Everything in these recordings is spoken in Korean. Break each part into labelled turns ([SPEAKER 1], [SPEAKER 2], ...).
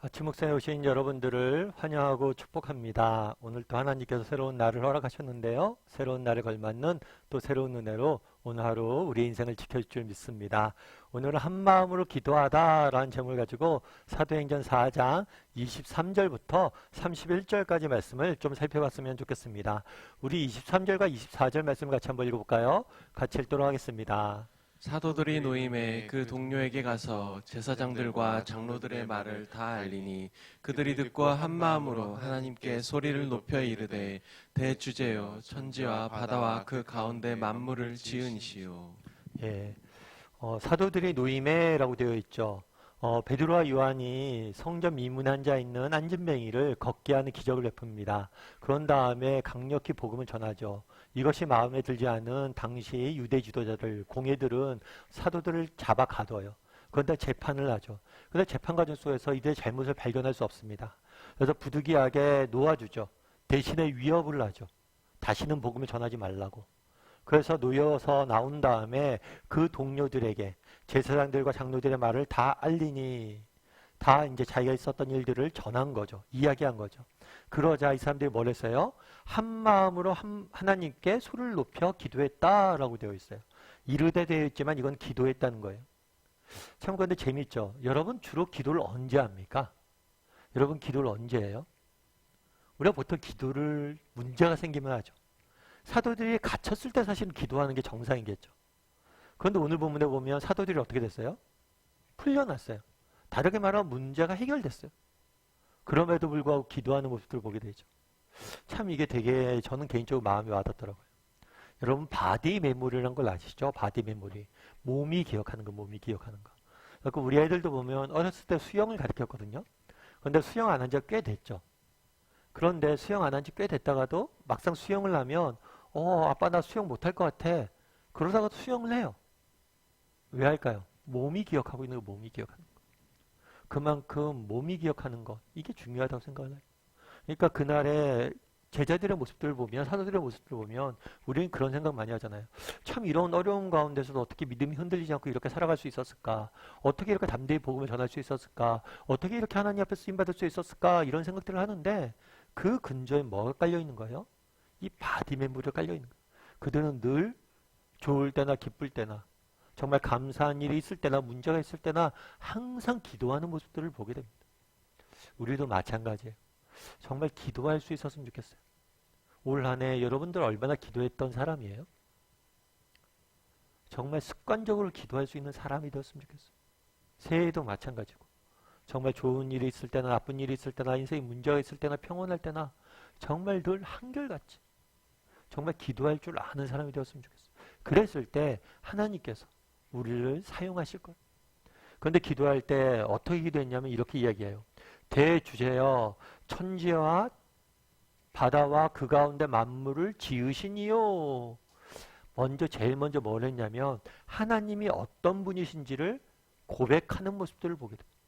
[SPEAKER 1] 아침 목상에 오신 여러분들을 환영하고 축복합니다. 오늘 또 하나님께서 새로운 날을 허락하셨는데요. 새로운 날에 걸맞는 또 새로운 은혜로 오늘 하루 우리 인생을 지켜줄 줄 믿습니다. 오늘은 한마음으로 기도하다라는 제목을 가지고 사도행전 4장 23절부터 31절까지 말씀을 좀 살펴봤으면 좋겠습니다. 우리 23절과 24절 말씀을 같이 한번 읽어볼까요? 같이 읽도록 하겠습니다.
[SPEAKER 2] 사도들이 노임에 그 동료에게 가서 제사장들과 장로들의 말을 다 알리니 그들이 듣고 한 마음으로 하나님께 소리를 높여 이르되 대주제여 천지와 바다와 그 가운데 만물을 지으시오.
[SPEAKER 1] 예, 사도들의 노임에라고 되어 있죠. 베드로와 요한이 성전 미문한 자 있는 안진뱅이를 걷게 하는 기적을 베풉니다. 그런 다음에 강력히 복음을 전하죠. 이것이 마음에 들지 않은 당시 유대 지도자들, 공예들은 사도들을 잡아 가둬요. 그런데 재판을 하죠. 그런데 재판 과정 속에서 이들의 잘못을 발견할 수 없습니다. 그래서 부득이하게 놓아주죠. 대신에 위협을 하죠. 다시는 복음을 전하지 말라고. 그래서 놓여서 나온 다음에 그 동료들에게 제사장들과 장로들의 말을 다 알리니 다 이제 자기가 있었던 일들을 전한 거죠. 이야기한 거죠. 그러자 이 사람들이 뭘 했어요? 한 마음으로 하나님께 소리를 높여 기도했다라고 되어 있어요. 이르되 되어 있지만 이건 기도했다는 거예요. 참 그런데 재밌죠. 여러분 주로 기도를 언제 합니까? 여러분 기도를 언제 해요? 우리가 보통 기도를 문제가 생기면 하죠. 사도들이 갇혔을 때 사실은 기도하는 게 정상이겠죠. 그런데 오늘 본문에 보면 사도들이 어떻게 됐어요? 풀려났어요. 다르게 말하면 문제가 해결됐어요. 그럼에도 불구하고 기도하는 모습들을 보게 되죠. 참 이게 되게 저는 개인적으로 마음이 와닿더라고요. 여러분 바디 메모리라는 걸 아시죠? 바디 메모리. 몸이 기억하는 거, 몸이 기억하는 거. 그러니까 우리 애들도 보면 어렸을 때 수영을 가르쳤거든요. 그런데 수영 안 한 지가 꽤 됐죠. 그런데 수영 안 한 지 꽤 됐다가도 막상 수영을 하면 아빠 나 수영 못할 것 같아. 그러다가 수영을 해요. 왜 할까요? 몸이 기억하고 있는 거, 몸이 기억하는 거. 그만큼 몸이 기억하는 것, 이게 중요하다고 생각을 해요. 그러니까 그날의 제자들의 모습들을 보면, 사도들의 모습들을 보면 우리는 그런 생각 많이 하잖아요. 참 이런 어려운 가운데서도 어떻게 믿음이 흔들리지 않고 이렇게 살아갈 수 있었을까? 어떻게 이렇게 담대히 복음을 전할 수 있었을까? 어떻게 이렇게 하나님 앞에 쓰임받을 수 있었을까? 이런 생각들을 하는데 그 근저에 뭐가 깔려 있는 거예요? 이 바디 메모리가 깔려 있는 거예요. 그들은 늘 좋을 때나 기쁠 때나 정말 감사한 일이 있을 때나 문제가 있을 때나 항상 기도하는 모습들을 보게 됩니다. 우리도 마찬가지예요. 정말 기도할 수 있었으면 좋겠어요. 올 한 해 여러분들 얼마나 기도했던 사람이에요? 정말 습관적으로 기도할 수 있는 사람이 되었으면 좋겠어요. 새해에도 마찬가지고 정말 좋은 일이 있을 때나 나쁜 일이 있을 때나 인생에 문제가 있을 때나 평온할 때나 정말 늘 한결같이 정말 기도할 줄 아는 사람이 되었으면 좋겠어요. 그랬을 때 하나님께서 우리를 사용하실 거예요. 그런데 기도할 때 어떻게 기도했냐면 이렇게 이야기해요. 대주제여 천지와 바다와 그 가운데 만물을 지으시니요. 제일 먼저 뭘 했냐면 하나님이 어떤 분이신지를 고백하는 모습들을 보게 됩니다.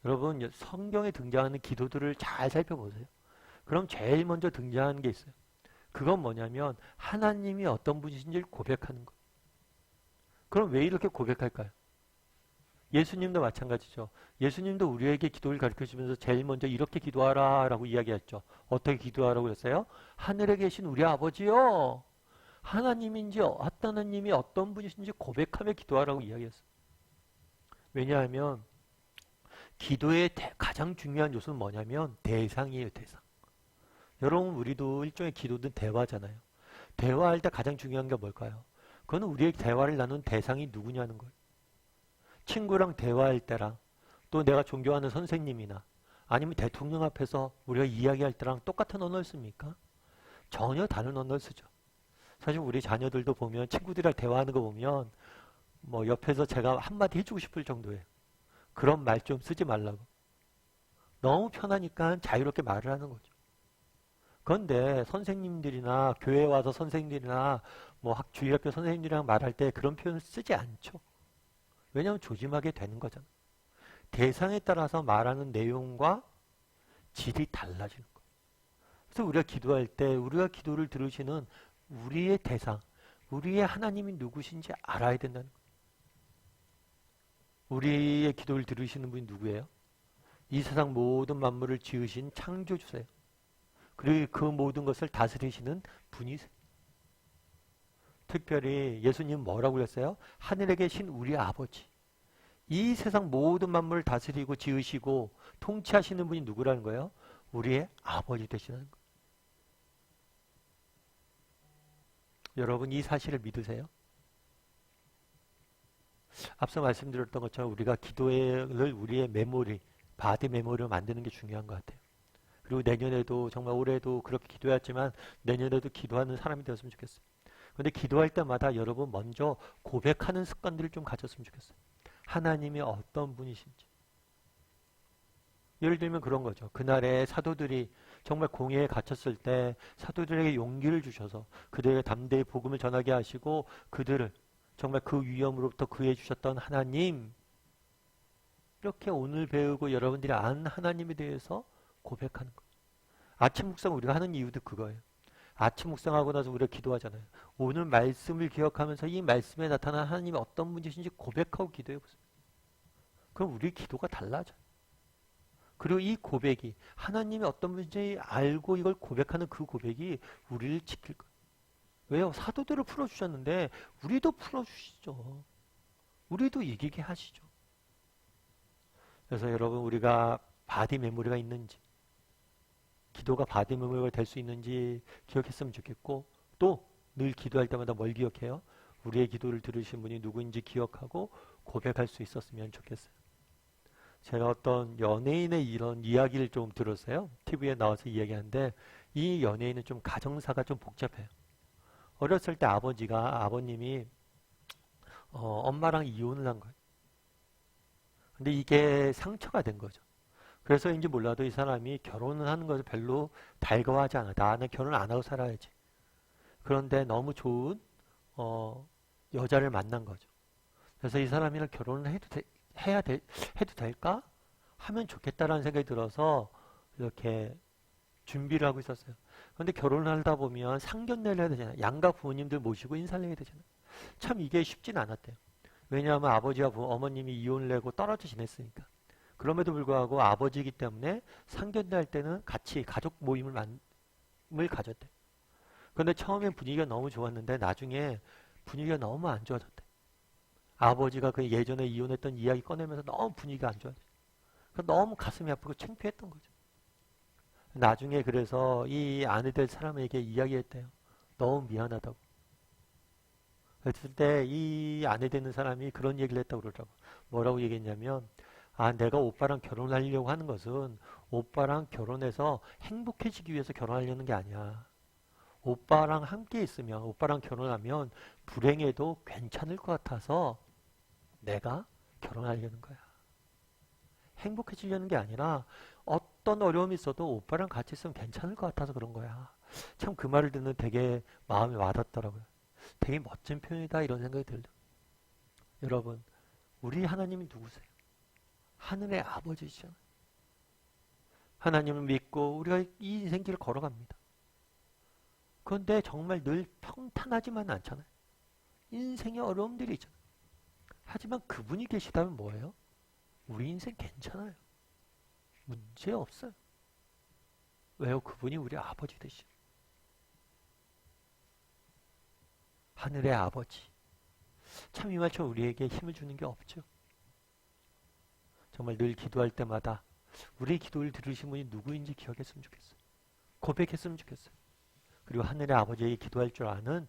[SPEAKER 1] 여러분 성경에 등장하는 기도들을 잘 살펴보세요. 그럼 제일 먼저 등장하는 게 있어요. 그건 뭐냐면 하나님이 어떤 분이신지를 고백하는 거. 그럼 왜 이렇게 고백할까요? 예수님도 마찬가지죠. 예수님도 우리에게 기도를 가르쳐주면서 제일 먼저 이렇게 기도하라 라고 이야기했죠. 어떻게 기도하라고 했어요? 하늘에 계신 우리 아버지요. 하나님인지 어떤 하나님이 어떤 분이신지 고백하며 기도하라고 이야기했어요. 왜냐하면 기도의 가장 중요한 요소는 뭐냐면 대상이에요. 대상. 여러분 우리도 일종의 기도든 대화잖아요. 대화할 때 가장 중요한 게 뭘까요? 그건 우리의 대화를 나눈 대상이 누구냐는 거예요. 친구랑 대화할 때랑 또 내가 존경하는 선생님이나 아니면 대통령 앞에서 우리가 이야기할 때랑 똑같은 언어를 씁니까? 전혀 다른 언어를 쓰죠. 사실 우리 자녀들도 보면 친구들이랑 대화하는 거 보면 뭐 옆에서 제가 한마디 해주고 싶을 정도예요. 그런 말 좀 쓰지 말라고. 너무 편하니까 자유롭게 말을 하는 거죠. 그런데 선생님들이나 교회 와서 선생님들이나 뭐 주일학교 선생님들이랑 말할 때 그런 표현을 쓰지 않죠. 왜냐하면 조심하게 되는 거잖아요. 대상에 따라서 말하는 내용과 질이 달라지는 거예요. 그래서 우리가 기도할 때 우리가 기도를 들으시는 우리의 대상, 우리의 하나님이 누구신지 알아야 된다는 거예요. 우리의 기도를 들으시는 분이 누구예요? 이 세상 모든 만물을 지으신 창조주세요. 그리고 그 모든 것을 다스리시는 분이세요. 특별히 예수님 뭐라고 그랬어요? 하늘에 계신 우리 아버지. 이 세상 모든 만물을 다스리고 지으시고 통치하시는 분이 누구라는 거예요? 우리의 아버지 되시는 거예요. 여러분 이 사실을 믿으세요? 앞서 말씀드렸던 것처럼 우리가 기도를 우리의 메모리, 바디 메모리로 만드는 게 중요한 것 같아요. 그리고 내년에도 정말 올해도 그렇게 기도했지만 내년에도 기도하는 사람이 되었으면 좋겠어요. 그런데 기도할 때마다 여러분 먼저 고백하는 습관들을 좀 가졌으면 좋겠어요. 하나님이 어떤 분이신지. 예를 들면 그런 거죠. 그날에 사도들이 정말 공회에 갇혔을 때 사도들에게 용기를 주셔서 그들에게 담대히 복음을 전하게 하시고 그들을 정말 그 위험으로부터 구해 주셨던 하나님, 이렇게 오늘 배우고 여러분들이 아는 하나님에 대해서 고백하는 거예요. 아침 묵상 우리가 하는 이유도 그거예요. 아침 묵상하고 나서 우리가 기도하잖아요. 오늘 말씀을 기억하면서 이 말씀에 나타난 하나님이 어떤 분이신지 고백하고 기도해 보세요. 그럼 우리 기도가 달라져요. 그리고 이 고백이 하나님이 어떤 분인지 알고 이걸 고백하는 그 고백이 우리를 지킬 거예요. 왜요? 사도들을 풀어주셨는데 우리도 풀어주시죠. 우리도 이기게 하시죠. 그래서 여러분 우리가 바디 메모리가 있는지, 기도가 바디 메모리가 될 수 있는지 기억했으면 좋겠고, 또 늘 기도할 때마다 뭘 기억해요? 우리의 기도를 들으신 분이 누구인지 기억하고 고백할 수 있었으면 좋겠어요. 제가 어떤 연예인의 이런 이야기를 좀 들었어요. TV에 나와서 이야기하는데 이 연예인은 좀 가정사가 좀 복잡해요. 어렸을 때 아버님이 엄마랑 이혼을 한 거예요. 근데 이게 상처가 된 거죠. 그래서인지 몰라도 이 사람이 결혼을 하는 것을 별로 달가워하지 않아. 나는 결혼 안 하고 살아야지. 그런데 너무 좋은 여자를 만난 거죠. 그래서 이 사람이랑 결혼을 해도 될까? 하면 좋겠다라는 생각이 들어서 이렇게 준비를 하고 있었어요. 그런데 결혼을 하다 보면 상견례를 해야 되잖아요. 양가 부모님들 모시고 인사를 해야 되잖아요. 참 이게 쉽진 않았대요. 왜냐하면 아버지와 어머님이 이혼을 내고 떨어져 지냈으니까. 그럼에도 불구하고 아버지이기 때문에 상견례 할 때는 같이 가족 모임을 가졌대요. 그런데 처음엔 분위기가 너무 좋았는데 나중에 분위기가 너무 안 좋아졌대. 아버지가 그 예전에 이혼했던 이야기 꺼내면서 너무 분위기가 안 좋아졌어요. 너무 가슴이 아프고 창피했던 거죠. 나중에 그래서 이 아내 될 사람에게 이야기했대요. 너무 미안하다고. 그랬을 때 이 아내 되는 사람이 그런 얘기를 했다고 그러더라고. 뭐라고 얘기했냐면, 내가 오빠랑 결혼하려고 하는 것은 오빠랑 결혼해서 행복해지기 위해서 결혼하려는 게 아니야. 오빠랑 함께 있으면, 오빠랑 결혼하면 불행해도 괜찮을 것 같아서 내가 결혼하려는 거야. 행복해지려는 게 아니라 어떤 어려움이 있어도 오빠랑 같이 있으면 괜찮을 것 같아서 그런 거야. 참 그 말을 듣는 되게 마음이 와닿더라고요. 되게 멋진 표현이다 이런 생각이 들어요. 여러분, 우리 하나님이 누구세요? 하늘의 아버지시잖아요. 하나님을 믿고 우리가 이 인생길을 걸어갑니다. 그런데 정말 늘 평탄하지만은 않잖아요. 인생의 어려움들이 있잖아요. 하지만 그분이 계시다면 뭐예요? 우리 인생 괜찮아요. 문제 없어요. 왜요? 그분이 우리 아버지 되시죠. 하늘의 아버지. 참 이 말처럼 우리에게 힘을 주는 게 없죠. 정말 늘 기도할 때마다 우리의 기도를 들으신 분이 누구인지 기억했으면 좋겠어요. 고백했으면 좋겠어요. 그리고 하늘의 아버지에게 기도할 줄 아는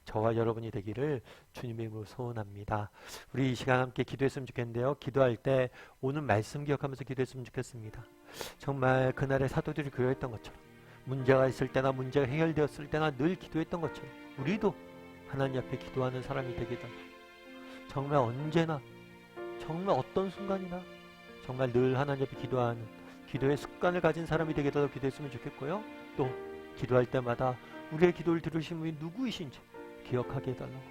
[SPEAKER 1] 저와 여러분이 되기를 주님의 이름으로 소원합니다. 우리 이 시간 함께 기도했으면 좋겠는데요. 기도할 때 오늘 말씀 기억하면서 기도했으면 좋겠습니다. 정말 그날의 사도들이 그러했던 것처럼 문제가 있을 때나 문제가 해결되었을 때나 늘 기도했던 것처럼 우리도 하나님 앞에 기도하는 사람이 되게 달라. 정말 언제나 정말 어떤 순간이나 정말 늘 하나님 앞에 기도하는 기도의 습관을 가진 사람이 되게 달라고 기도했으면 좋겠고요. 또 기도할 때마다 우리의 기도를 들으신 분이 누구이신지 기억하게 해달라고,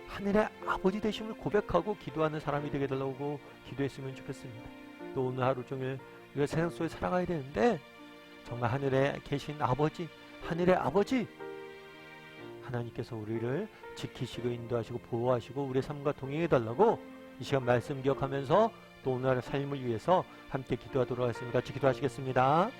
[SPEAKER 1] 하늘의 아버지 되심을 고백하고 기도하는 사람이 되게 해달라고 기도했으면 좋겠습니다. 또 오늘 하루 종일 우리가 세상 속에 살아가야 되는데 정말 하늘에 계신 아버지, 하늘의 아버지 하나님께서 우리를 지키시고 인도하시고 보호하시고 우리의 삶과 동행해달라고 이 시간 말씀 기억하면서 또 오늘의 삶을 위해서 함께 기도하도록 하겠습니다. 같이 기도하시겠습니다.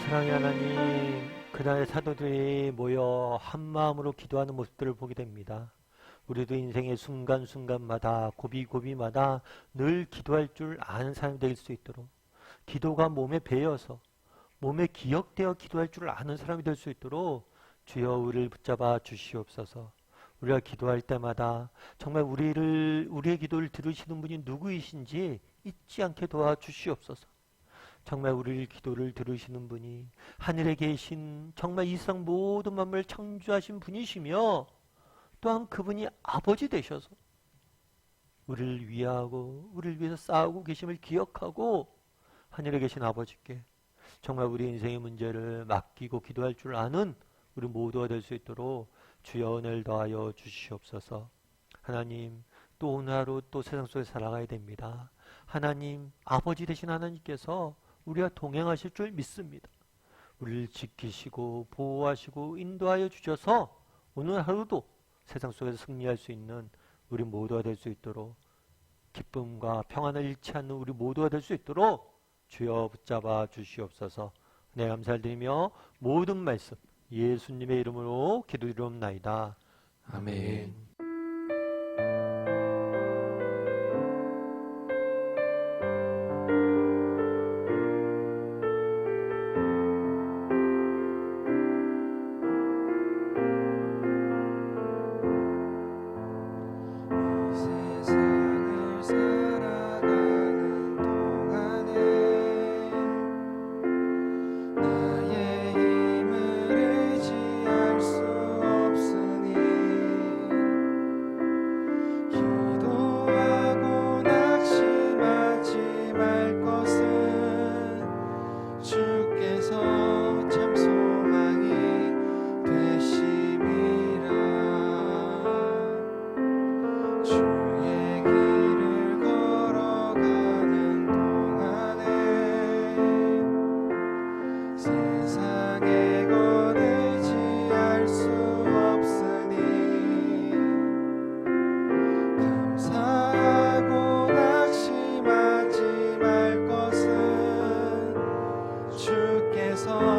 [SPEAKER 1] 사랑의 하나님, 그날의 사도들이 모여 한 마음으로 기도하는 모습들을 보게 됩니다. 우리도 인생의 순간순간마다 고비고비마다 늘 기도할 줄 아는 사람이 될 수 있도록, 기도가 몸에 배어서 몸에 기억되어 기도할 줄 아는 사람이 될 수 있도록 주여 우리를 붙잡아 주시옵소서. 우리가 기도할 때마다 정말 우리의 기도를 들으시는 분이 누구이신지 잊지 않게 도와주시옵소서. 정말 우리의 기도를 들으시는 분이 하늘에 계신 정말 이 세상 모든 만물을 창조하신 분이시며, 또한 그분이 아버지 되셔서 우리를 위하고 우리를 위해서 싸우고 계심을 기억하고, 하늘에 계신 아버지께 정말 우리 인생의 문제를 맡기고 기도할 줄 아는 우리 모두가 될 수 있도록 주여 은혜를 더하여 주시옵소서. 하나님, 또 오늘 하루 또 세상 속에 살아가야 됩니다. 하나님, 아버지 되신 하나님께서 우리와 동행하실 줄 믿습니다. 우리를 지키시고 보호하시고 인도하여 주셔서 오늘 하루도 세상 속에서 승리할 수 있는 우리 모두가 될 수 있도록, 기쁨과 평안을 잃지 않는 우리 모두가 될 수 있도록 주여 붙잡아 주시옵소서. 네, 감사를 드리며 모든 말씀 예수님의 이름으로 기도드리옵나이다.
[SPEAKER 2] 아멘.
[SPEAKER 3] 주께서